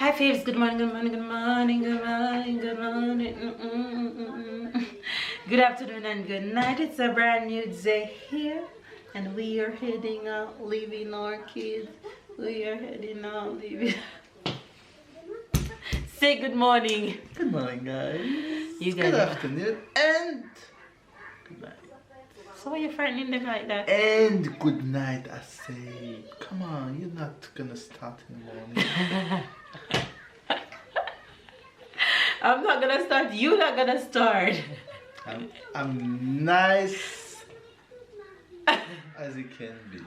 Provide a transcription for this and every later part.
Hi faves, good morning, good morning, good morning, good morning, good morning. Good afternoon and good night. It's a brand new day here and we are heading out, leaving our kids. We are heading out, leaving. Say good morning. Good morning, guys. You guys. Good afternoon and good night. So why are you frightening them like that? And good night, I say. Come on, you're not gonna start in the morning. I'm not gonna start. You're not gonna start. I'm nice as it can be.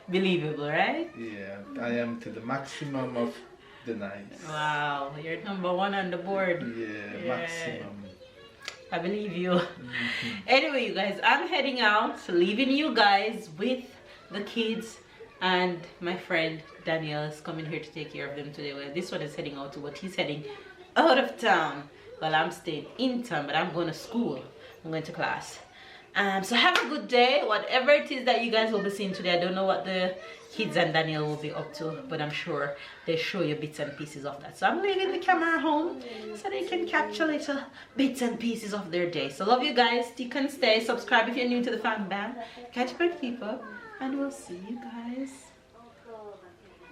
Believable, right? Yeah, I am to the maximum of the nice. Wow, you're number one on the board. Yeah, maximum. I believe you. Anyway, you guys, I'm heading out, leaving you guys with the kids, and my friend Daniel is coming here to take care of them today. Well, this one is heading out too, but he's heading out of town while I'm staying in town, but I'm going to school. I'm going to class. So have a good day, whatever it is that you guys will be seeing today. I don't know what the kids and Daniel will be up to, but I'm sure they show you bits and pieces of that. So I'm leaving the camera home so they can capture little bits and pieces of their day. So love you guys, stick and stay, subscribe if you're new to the fan band, catch my people, and we'll see you guys.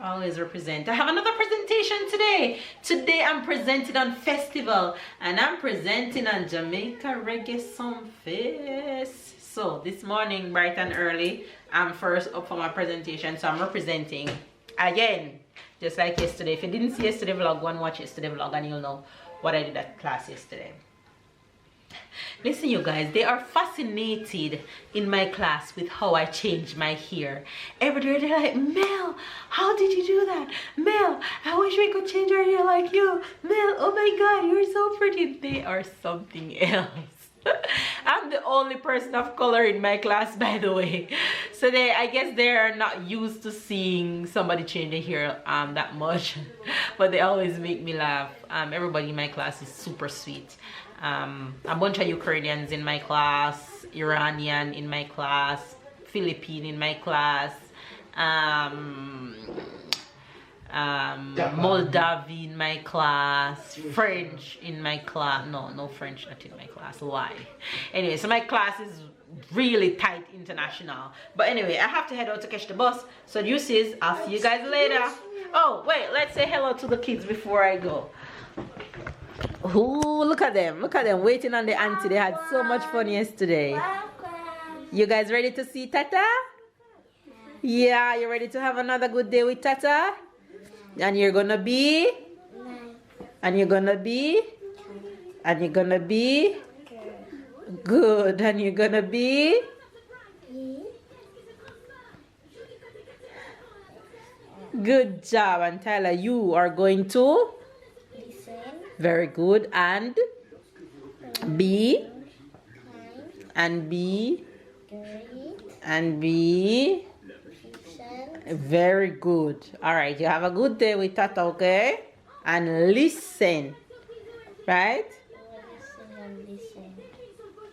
Always represent. I have another presentation today. Today I'm presenting on festival and I'm presenting on Jamaica Reggae Song Fest. So this morning bright and early I'm first up for my presentation, so I'm representing again just like yesterday. If you didn't see yesterday vlog, go and watch yesterday vlog and you'll know what I did at class yesterday. Listen, you guys, they are fascinated in my class with how I change my hair. Every day they're like, Mel, how did you do that? Mel, I wish we could change our hair like you. Mel, oh my god, you're so pretty. They are something else. I'm the only person of color in my class, by the way. So I guess they are not used to seeing somebody change their hair that much. But they always make me laugh. Everybody in my class is super sweet. A bunch of Ukrainians in my class, Iranian in my class, Philippine in my class, Moldavi in my class, French in my class. No French not in my class. Why? Anyway, so my class is really tight international. But anyway, I have to head out to catch the bus. So deuces, I'll see you guys later. Oh wait, let's say hello to the kids before I go. Oh, look at them waiting on the auntie. They had so much fun yesterday. You guys ready to see Tata? Yeah, you ready to have another good day with Tata? And you're gonna be? And you're gonna be? And you're gonna be? Good. And you're gonna be? Good job. And Tyler, you are going to? Very good. And B and B and B. Very good. All right, you have a good day with Tata, okay? And listen, right? Listen.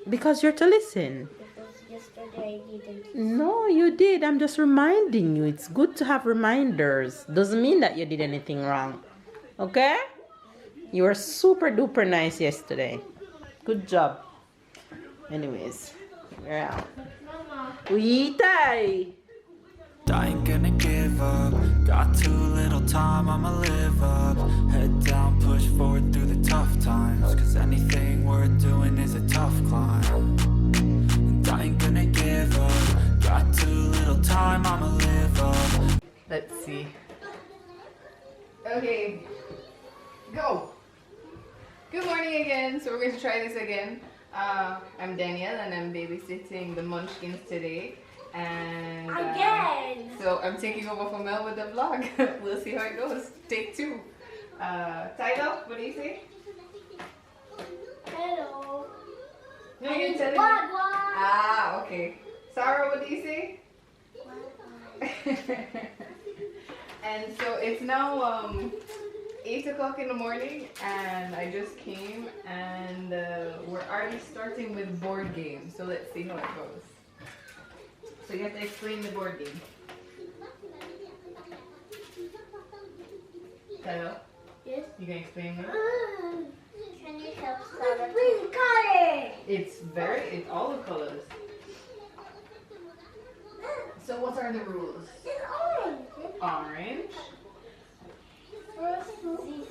Because you're to listen. Because yesterday I didn't. No, you did. I'm just reminding you. It's good to have reminders. Doesn't mean that you did anything wrong, okay? You were super duper nice yesterday. Good job. Anyways, we're out. We die. I ain't gonna give up. Got too little time, I'ma live up. Head down, push forward through the tough times. Cause anything worth doing is a tough climb. And I ain't gonna give up. Got too little time, I'ma live up. Let's see. Okay, go. Good morning again. So we're going to try this again. I'm Danielle and I'm babysitting the Munchkins today. And Again! So I'm taking over for Mel with the vlog. We'll see how it goes. Take two. Tyler, what do you say? Hello. No, you're telling me. What? Ah, okay. Sarah, what do you say? And so it's now 8 o'clock in the morning and I just came and we're already starting with board games. So let's see how it goes. So you have to explain the board game. Hello? Yes. You can explain me? Can you help Sarah? Green color. It's all the colors. So what are the rules? It's orange. Orange. First, this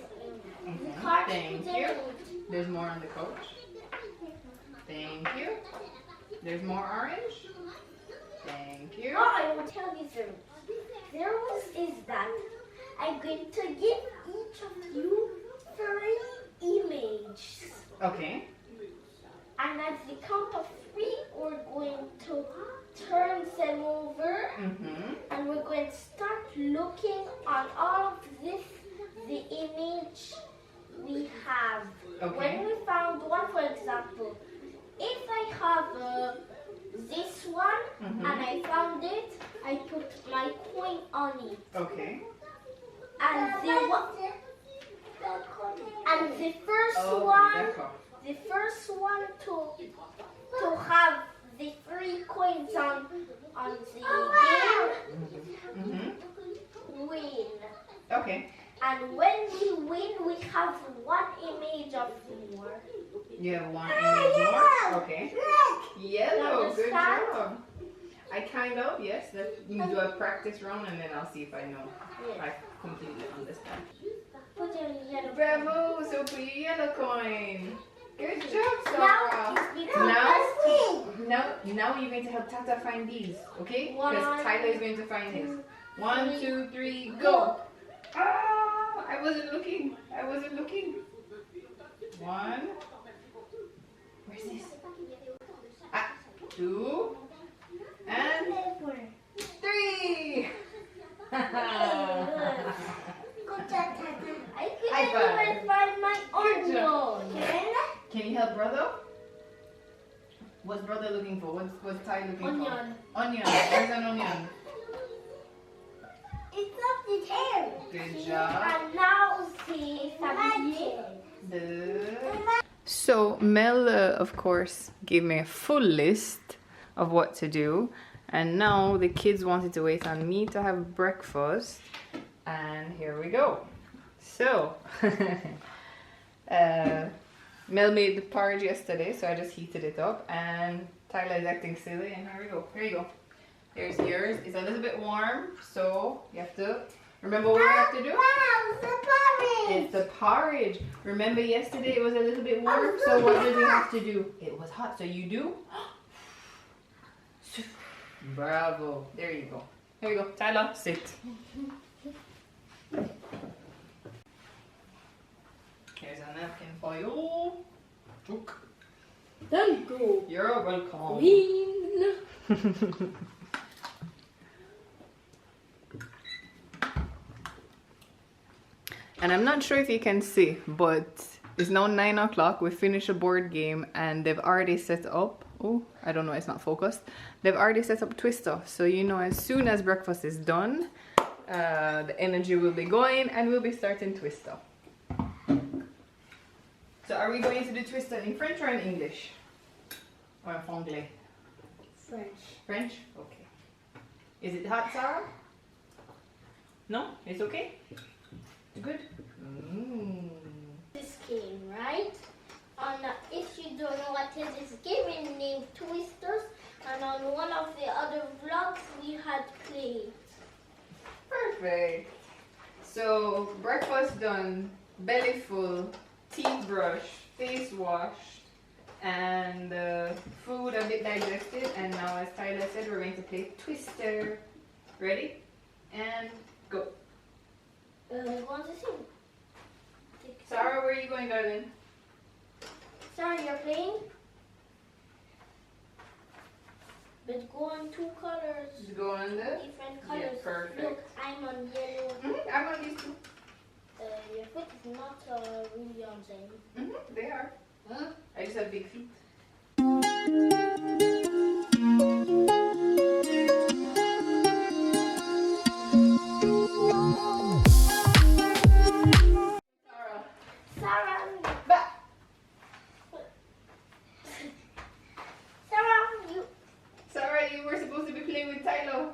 Mhm. card. Thank you. There's more on the coach. Thank you. There's more orange. Thank you. Oh, I will tell you the rules. The rules is that I'm going to give each of you 3 images. Okay. And at the count of 3, we're going to turn them over. Mm-hmm. And we're going to start looking on all of this, the image we have. Okay. When we found one, for example, if I have this one Mhm. and I found it, I put my coin on it. Okay. And the first Oh, one, d'accord. the first one to have the 3 coins on the Mm-hmm. game win. Okay. And when we win, we have 1 image of more. You have 1 image more? Okay. Yellow, good understand? job. I kind of, yes. You do a practice round and then I'll see if I know. Yes. I completely understand. Put it in yellow. Bravo, so put your yellow coin. Good job, Now Sarah. it's become Now you're going to help Tata find these, okay? One, Because Tyler is going to find his. 1, three, 2, 3, go. Ah, I wasn't looking. 1. Where's this? 2 and 3. I High couldn't five. even find my Good job. onion. Can you help brother? What's brother looking for? What's Ty looking for? Onion. Onion. Where's an onion? It's up the tail. Good job. And now see So Mel, of course, gave me a full list of what to do, and now the kids wanted to wait on me to have breakfast, and here we go. So, Mel made the porridge yesterday, so I just heated it up, and Tyler is acting silly, and here we go. Here you go. Here's yours. It's a little bit warm, so you have to remember what you have to do. It's the porridge. Remember yesterday it was a little bit warm, so what did we have to do? It was hot, so you do. Bravo. There you go. Here you go. Tyler, sit. Here's a napkin for you. Look. Thank you. You're welcome. Queen. And I'm not sure if you can see, but it's now 9 o'clock. We finished a board game and they've already set up. Oh, I don't know, it's not focused. They've already set up Twister. So you know, as soon as breakfast is done, the energy will be going and we'll be starting Twister. So are we going to do Twister in French or in English? Or in Franglais? French. French? Okay. Is it hot, Sarah? No? It's okay? Good? This game, right? If you don't know what is this game, it's named Twisters, and on one of the other vlogs we had played. Perfect. So breakfast done, belly full, teeth brushed, face washed, and food a bit digested. And now, as Tyler said, we're going to play Twister. Ready? And go. Want to sing? Sarah, where are you going, darling? Sorry, you're playing? But go on 2 colors. Just go on the. Different colors. Yeah, perfect. Look, I'm on yellow. I'm on these two. Your foot is not really on them. They are. I just have big feet. Sarah, Back. Sarah, you were supposed to be playing with Tylo.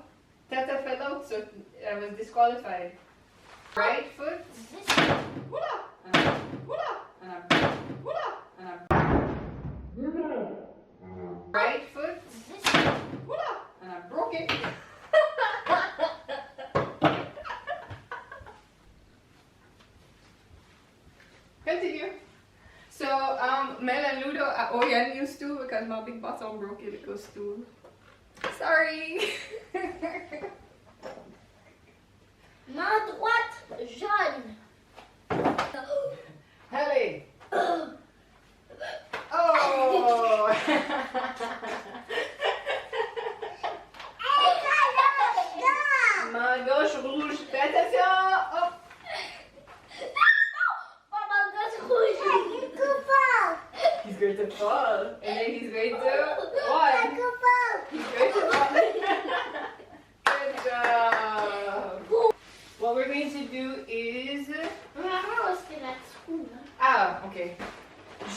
Tata fell out, so I was disqualified. Right foot. this Hula. Continue. So, Mel and Ludo, Oyan used to because my big bottom broke it. It goes to. Sorry. Not what? Jean. Allez. Oh. Ma gauche rouge. Fais attention. Hop. Mama goes rouge. He's going to fall. And then he's going to. What? He's going to fall. Good job. What we're going to do is. Mama was still at school. Ah, ok.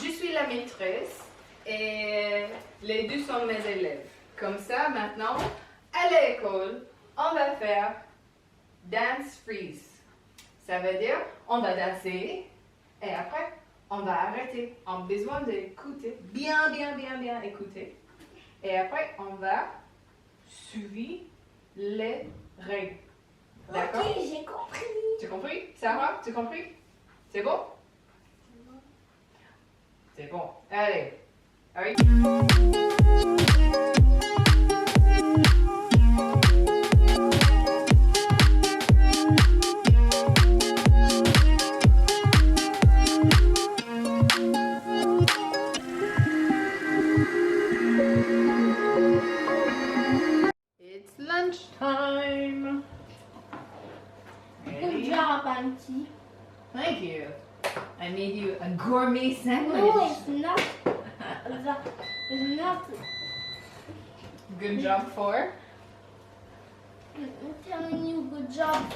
Je suis la maîtresse et les deux sont mes élèves. Comme ça, maintenant, à l'école, on va faire dance freeze. Ça veut dire, on va danser et après, on va arrêter. On a besoin d'écouter, bien écouter. Et après, on va suivre les règles. D'accord? Ok, j'ai compris. Tu as compris? Sarah, tu as compris? C'est bon? C'est bon. Allez. Are you... It's lunchtime. Good Ready? job, Auntie. Thank you. I made you a gourmet sandwich. No, it's not. It's not. Good job for. I'm telling you, good job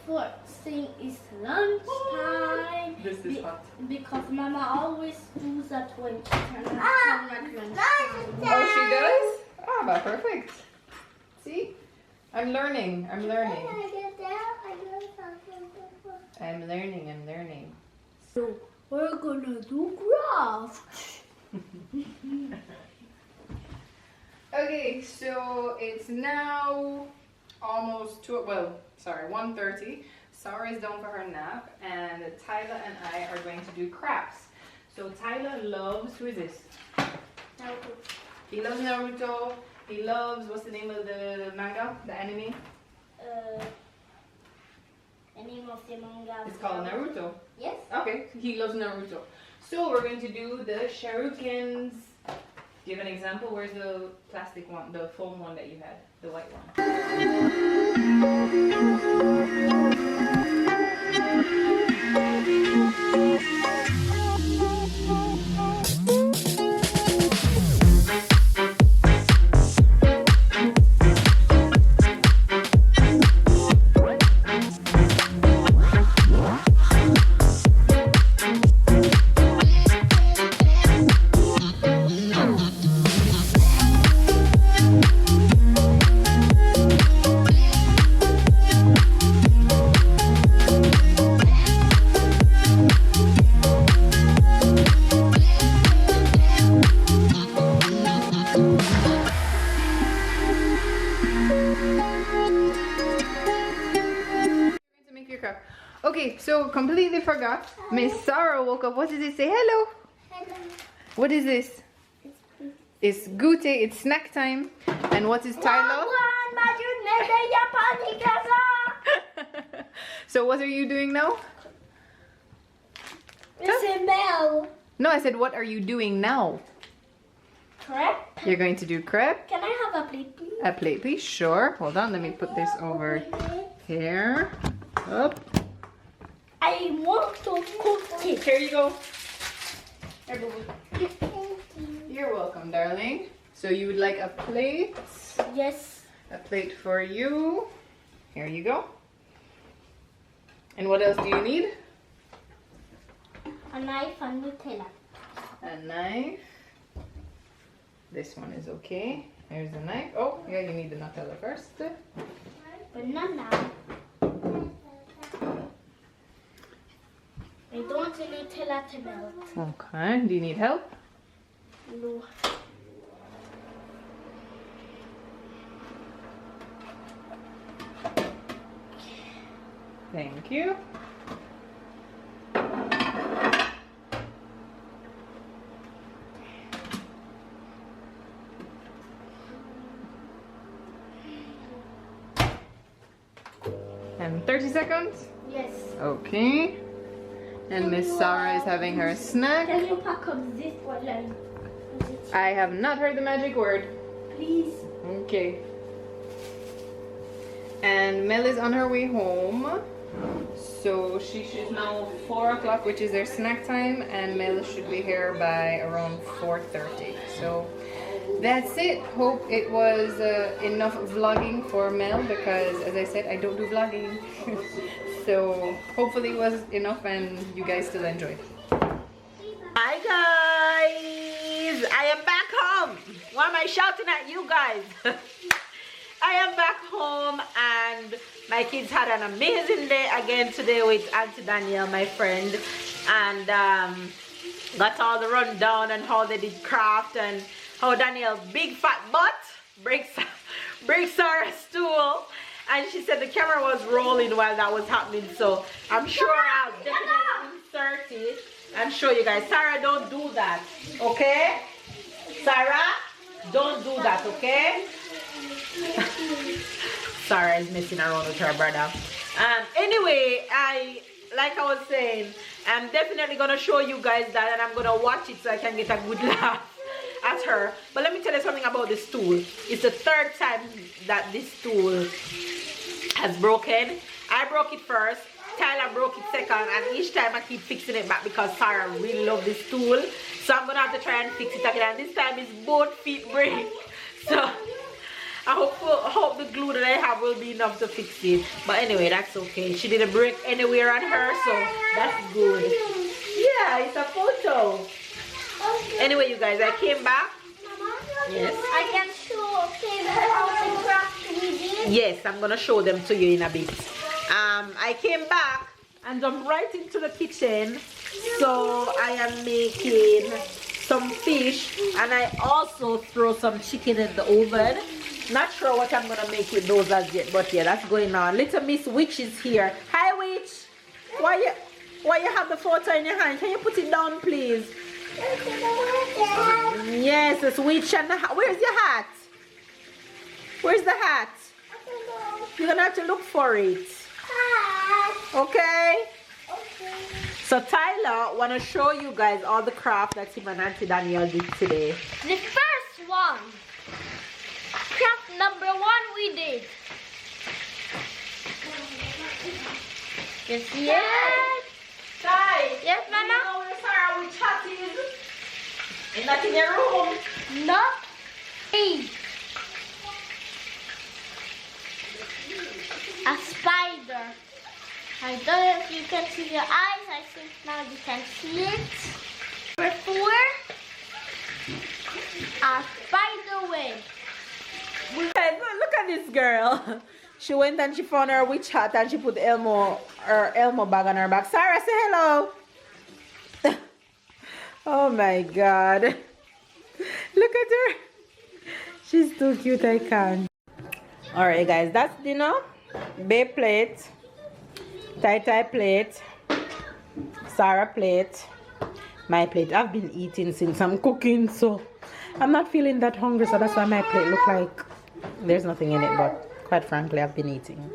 for saying it's lunchtime. This is hot. Because Mama always does that when she turns at lunchtime. Oh, she does? Ah, bah, perfect. See? I'm learning. I'm learning. I'm learning. So we're gonna do craft. Okay, so it's now almost 1:30. Sarah is done for her nap, and Tyler and I are going to do crafts. So Tyler loves, who is this? He loves Naruto. He loves, what's the name of the manga, the anime? The name of the manga. It's called Naruto. Yes. Okay, he loves Naruto. So we're going to do the shurikens. Do you have an example? Where's the plastic one, the foam one that you had, the white Okay, so completely forgot. Miss Sarah woke up. What did it say? Hello. Hello. What is this? It's goûter. It's snack time. And what is Tyler? So what are you doing now? It's a bell. No, I said what are you doing now? Crepe. You're going to do crepe. Can I have a plate, please? A plate, please. Sure. Hold on. Let me put this over here. Up. I want to cook it. Here you go. You're welcome, darling. So you would like a plate? Yes. A plate for you. Here you go. And what else do you need? A knife and Nutella. A knife. This one is okay. Here's the knife. Oh, yeah, you need the Nutella first. Banana. I don't want the Nutella to melt. Okay. Do you need help? No. Thank you. And 30 seconds? Yes. Okay. And Miss Sarah is having her snack. Can you pack up this one line? I have not heard the magic word. Please. Okay. And Mel is on her way home. So she's now 4 o'clock, which is their snack time, and Mel should be here by around 4:30. So that's it. Hope it was enough vlogging for Mel, because as I said, I don't do vlogging. So hopefully it was enough and you guys still enjoyed. Hi guys, I am back home. Why am I shouting at you guys? I am back home and my kids had an amazing day again today with Auntie Danielle, my friend, and got all the rundown and how they did craft and how Danielle's big fat butt breaks Sarah's stool, and she said the camera was rolling while that was happening, so I'm sure I'll definitely insert it and show you guys. Sarah, don't do that, okay? Sarah, don't do that, okay? Sarah is messing around with her brother. Anyway, like I was saying, I'm definitely gonna show you guys that, and I'm gonna watch it so I can get a good laugh at her. But let me tell you something about this stool. It's the 3rd time that this stool has broken. I broke it first, Tyler broke it second, and each time I keep fixing it back because Sarah really loves this stool. So I'm gonna have to try and fix it again, and this time it's both feet break. So I hope the glue that I have will be enough to fix it. But anyway, that's okay. She didn't break anywhere on her, so that's good. Yeah, it's a photo. Anyway, you guys, I came back. Yes. I can show how to craft we did. Yes, I'm gonna show them to you in a bit. I came back and jumped right into the kitchen. So I am making some fish, and I also throw some chicken in the oven. Not sure what I'm gonna make with those as yet, but yeah, that's going on. Little Miss Witch is here. Hi, Witch. Why you have the photo in your hand? Can you put it down, please? Yes, it's Witch and the hat. Where's your hat? Where's the hat? You're gonna have to look for it. Okay? So Tyler wanna show you guys all the craft that him and Auntie Danielle did today. The first one. Craft number 1 we did. Yes, yes. Ty, Yes, Mama? you know where Sarah with chat is? Is that in your room? No. Hey. A spider. I don't know if you can see your eyes. I think now you can see it. Number 4. A spider web. Look at this girl. She went and she found her witch hat and she put her Elmo bag on her back. Sarah, say hello. Oh my God. Look at her. She's too cute, I can't. Alright guys, that's dinner. Babe plate. Tai plate. Sarah plate. My plate. I've been eating since I'm cooking, so I'm not feeling that hungry, so that's why my plate look like there's nothing in it, but quite frankly, I've been eating.